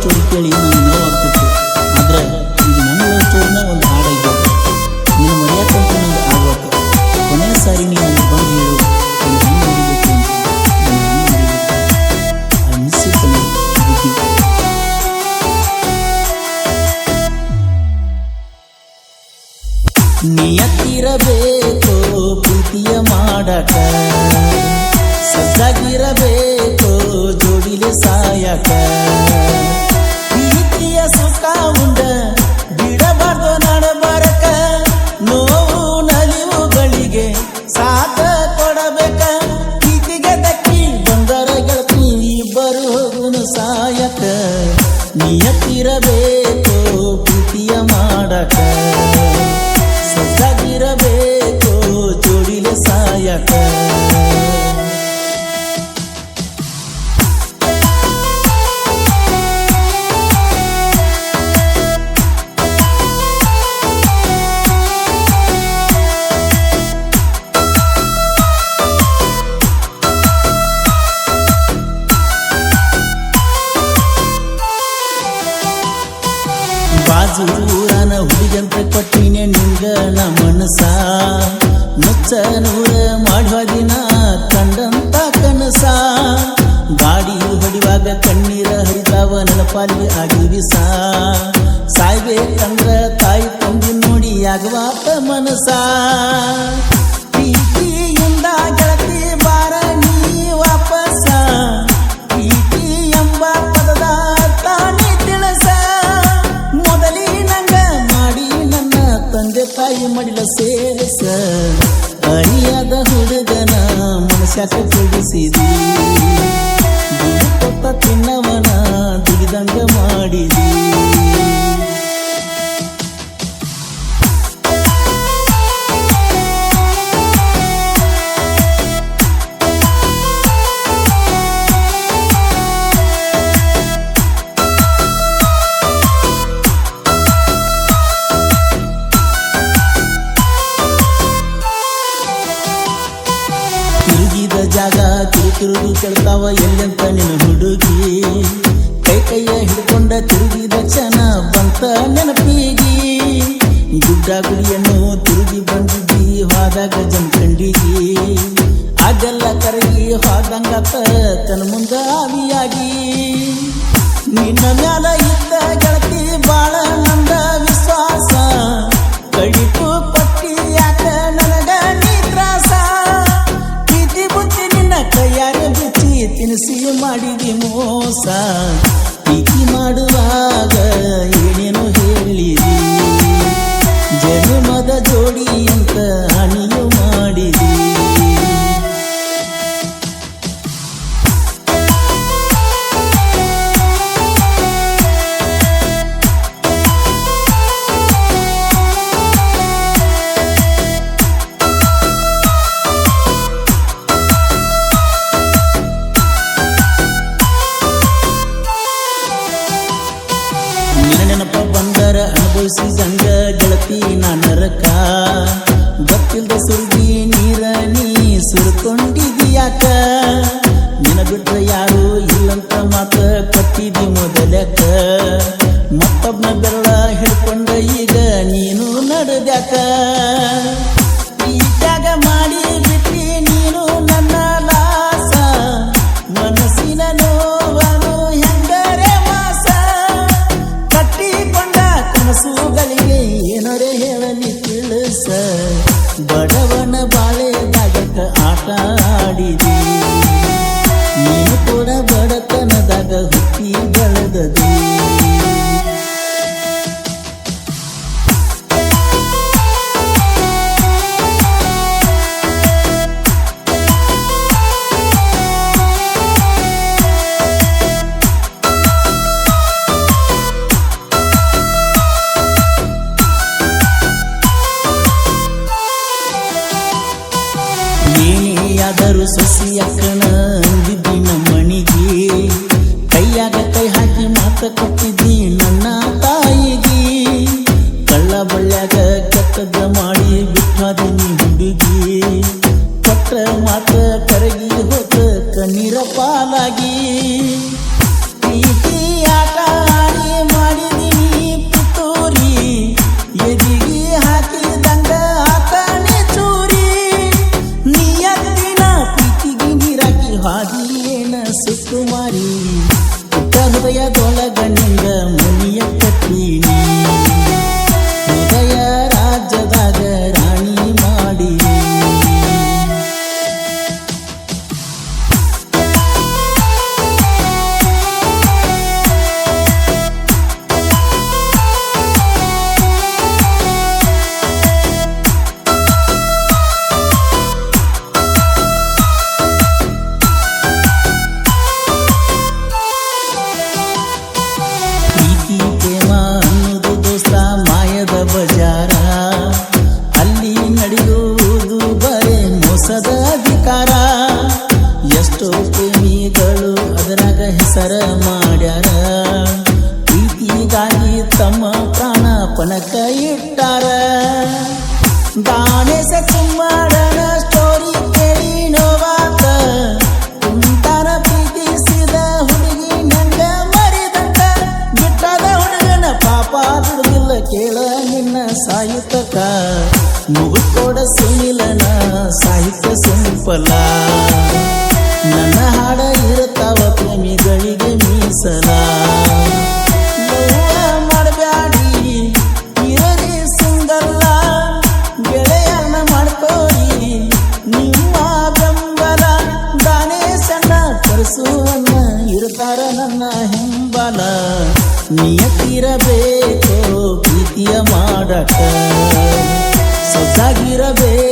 Story ಕೇಳಿ ನಂಗೆ ನೋವಾಗ್ತಿತ್ತು. ಆದ್ರೆ ಈಗ ನನ್ನ ಲವ್ ಸ್ಟೋರಿನ ಒಂದು ಹಾಡಾಗಿದೆ. ನೀನು ಮರೆಯಕ್ಕಂತ ನಂಗೆ ಆಗ್ಬೇಕು. ಕೊನೆಯ ಸಾರಿ ನೀನು ನನಗೆ ಬಂದು ಹೇಳು, ನೀನು ಹೆಂಗೆ ಮರಿಬೇಕು ಅಂತ. ನಾನು ಹೆಂಗೆ ಮರಿಬೇಕು ಅನ್ನಿಸುತ್ತಾನೆ ಬುದ್ಧಿ. ನಿಯತ್ತಿರಬೇಕು ಪ್ರೀತಿಯ ಮಾಡಕ, ಸಜ್ಜಾಗಿರಬೇಕು ಜೋಡಿಲೆ ಸಾಯಕ. ಪ್ರೀತಿಯ ಸುಖ ಉಂಡ ಬಿಡಬಾರ್ದು ನಡಬರಕ, ನೋವು ನಲಿವುಗಳಿಗೆ ಸಾಥ ಕೊಡಬೇಕ. ಪ್ರೀತಿಗೆ ದಕ್ಕಿ ಬಂದರ ಗೆಳತಿ ಇಬ್ಬರು ಹೋಗುನು ಸಾಯಕ. ನಿಯತ್ತಿರಬೇಕು ಪ್ರೀತಿಯ ಮಾಡಕ, ಸಜ್ಜಾಗಿರಬೇಕು ಜೋಡಿಲೆ ಸಾಯಕ. ಬಾಜು ಊರನ ಹುಡುಗಂತ ಕೊಟ್ಟಿನೇ ನಿಂಗ ನ ಮನಸ. ನುಚ್ಚ ನೂರ ಮಾಡುವ ದಿನ ಕಂಡಂತ ಕನಸ. ಗಾಡಿ ಹೊಡಿವಾಗ ಕಣ್ಣೀರ ಹರಿತಾವ ನನ್ನ ಪಾಲಿಗೆ ಆಗಿ ವಿಸ. ಸಾಯ್ಬೇಕಂದ್ರ ತಾಯಿ ತಂದಿ ನೋಡಿ ಆಗವಾತ ಮನಸ. ಪ್ರೀತಿಯಿಂದ ಗೆಳತಿ ಬಾರ ನೀ ವಾಪಸ, ಪ್ರೀತಿ ಎಂಬ ಪದದ ತಾನೇ ತಿಳಿಸ. ಮೊದಲಿನಂಗ ಮಾಡಿ ನನ್ನ ತಂದೆ ತಾಯಿ ಮಡಿಲ ಸೇರಿಸ. ಅರಿಯದ ಹುಡುಗನ ಮನಸ್ಯಾಕ ಕೊಡಿಸಿದಿ, ಕೊತ್ತ ತಿನ್ನವನ ದುಡಿದಂಗ ಮಾಡಿದಿ. ತಿರುಗಿದ ಜಾಗ ತಿರುಗಿರುವುದು ಕೇಳ್ತಾವ ಎಲ್ಲಂತ ನಿನ್ನ ಹುಡುಗಿ. ಕೈ ಕೈಯ ಹಿಡ್ಕೊಂಡ ತಿರುಗಿದ ಕ್ಷಣ ಬಂತ ನೆನಪಿಗಿ. ಗುಡ್ಡ ಗುಡಿಯನ್ನು ತಿರುಗಿ ಬಂದಿದ್ದಿ ಹೋದಾಗ ಜಮಖಂಡಿಗಿ. ಅದೆಲ್ಲ ಕರಗಿ ಹೋದಂಗತ್ತ ತನ್ನ ಮುಂದ ಆವಿಯಾಗಿ. ನಿನ್ನ ಮ್ಯಾಲ ಇದ್ದ ಗೆಳತಿ ಬಾಳ ನಂದ ವಿಶ್ವಾಸ. ಕಡಿತು ಕೊಟ್ಟಿ ಯಾಕ ನನಗ ನೀ ತ್ರಾಸ. ಕೈಯಾರ ಬಿಚ್ಚಿ ತಿನಿಸಿ ಮಾಡಿದಿ ಮೋಸ. ಪ್ರೀತಿ ಮಾಡುವಾಗ ಏನೇನು ಹೇಳಿದಿ, ಜನ್ಮದ ಜೋಡಿ ಅಂತ ಹಣಿಯು ಮಾಡಿದಿ. ನೆನಪ ಬಂದರ ಅನುಭವಿಸಿದಂಗ ಗೆಳತಿ ನಾನರಕ. ಗೊತ್ತಿಲ್ದ ಸುರ್ಗಿ ನೀರ ನೀ ಸುರ್ಕೊಂಡಿದ್ಯಾಕ. ನಿನ ಬಿಟ್ರ ಯಾರು ಇಲ್ಲಂತ ಮಾತ ಕಟ್ಟಿದಿ ಮೊದಲಕ. ಮತ್ತೊಬ್ನ ಬೆರಳ ಹಿಡ್ಕೊಂಡ ಈಗ ನೀನು ನಡೆದ್ಯಾಕ. ಈ ತ್ಯಾಗ ಮಾಡಿ ಬಿಟ್ಟಿ ನೀನು ನನ್ನ ಲಾಸ. ಮನಸ್ಸಿನ ನೋವನು ಹೆಂಗರೆ ಮಾಸ. ಕಟ್ಟಿಕೊಂಡ ಕನಸುಗಳಿಗೆ ಏನರೆ ಹೇಳಲಿ ತಿಳಿಸ. ಬಡವನ ಬಾಳೆದಾಗಕ ಆಟ ಆಡಿದಿ, ನೀನು ಕೂಡ ಬಡತನದಾಗ ಹುಟ್ಟಿ ಬೆಳೆದದಿ. ಏನಿಯಾದರೂ ಸೊಸಿಯಕ್ಕನ ಅಂದಿದ್ದಿ ನಮ್ಮಣಿಗೆ. ಕೈಯಾಗ ಕೈ ಹಾಕಿ ಮಾತ ಕೊಟ್ಟಿದ್ದಿ ನನ್ನ ತಾಯಿಗೆ. ಕಳ್ಳ ಬಳ್ಳ್ಯಾಗ ಕೆಟ್ಟದ ಮಾಡಿ ಬಿಟ್ಟಾದ ನೀ ಹುಡುಗಿ. ಕೊಟ್ಟ ಮಾತ ಕರಗಿ ಹೋತ ಕಣ್ಣೀರ ಪಾಲಾಗಿ. ಪ್ರೀತಿ ಆಟ ಹೃದಯದೊಳಗ ನಿಂಗ ಮುನಿಯ ಕಟ್ಟೀನಿ ಹೃದಯ ರಾಜ್ಯದಾಗ ರಾಣಿ ಮಾಡಿ ಬಜಾರ ಅಲ್ಲಿ ನಡೆಯುವುದು ಬರೇ ಮೋಸದ ಅಧಿಕಾರ ಎಷ್ಟೋ ಪ್ರೇಮಿಗಳು ಅದರಾಗ ಹೆಸರ ಮಾಡ್ಯಾರ ಪ್ರೀತಿಗಾಗಿ ತಮ್ಮ ಪ್ರಾಣ ಪಣಕ ಇಟ್ಟಾರ ದಾನೇಶ ಕುಮ್ಮಡನ ಸ್ಟೋರಿ ಕೇಳಿ ನೋವಾತ ಕುಂತಾನ ಪ್ರೀತಿಸಿದ ಹುಡುಗಿ ನಂಗ ಮರಿದಂತ ಬಿಟ್ಟದ ಹುಡುಗನ ಪಾಪ ಬಿಡುದಿಲ್ಲ ಕೇಳ ನಿನ್ನ ಸಾಹಿತ್ಯಕ ಮುಗುಕೋಡ ಸುನಿಲನ ಸಾಹಿತ್ಯ ಸಿಂಪಲ ನನ್ನ ಹಾಡ ಇರುತ್ತಾವ ಪ್ರೇಮಿಗಳಿಗೆ ಮೀಸಲ ಮಾಡಬ್ಯಾಡಿ ಇರಲಿ ಸಿಂಗಲ್ಲ ಗೆಳೆಯನ ಮಾಡ್ಕೋರಿ ನಿಮ್ಮ ಬೆಂಬಲ ದಾನೇಶನ ಕರೆಸುವನ್ನ ಇರ್ತಾರ ನನ್ನ ಹಿಂಬಲ ನಿಯತಿರಬೇಕು ಪ್ರೀತಿಯ ಮಾಡಕ ಸೊಸಾಗಿರಬೇಕು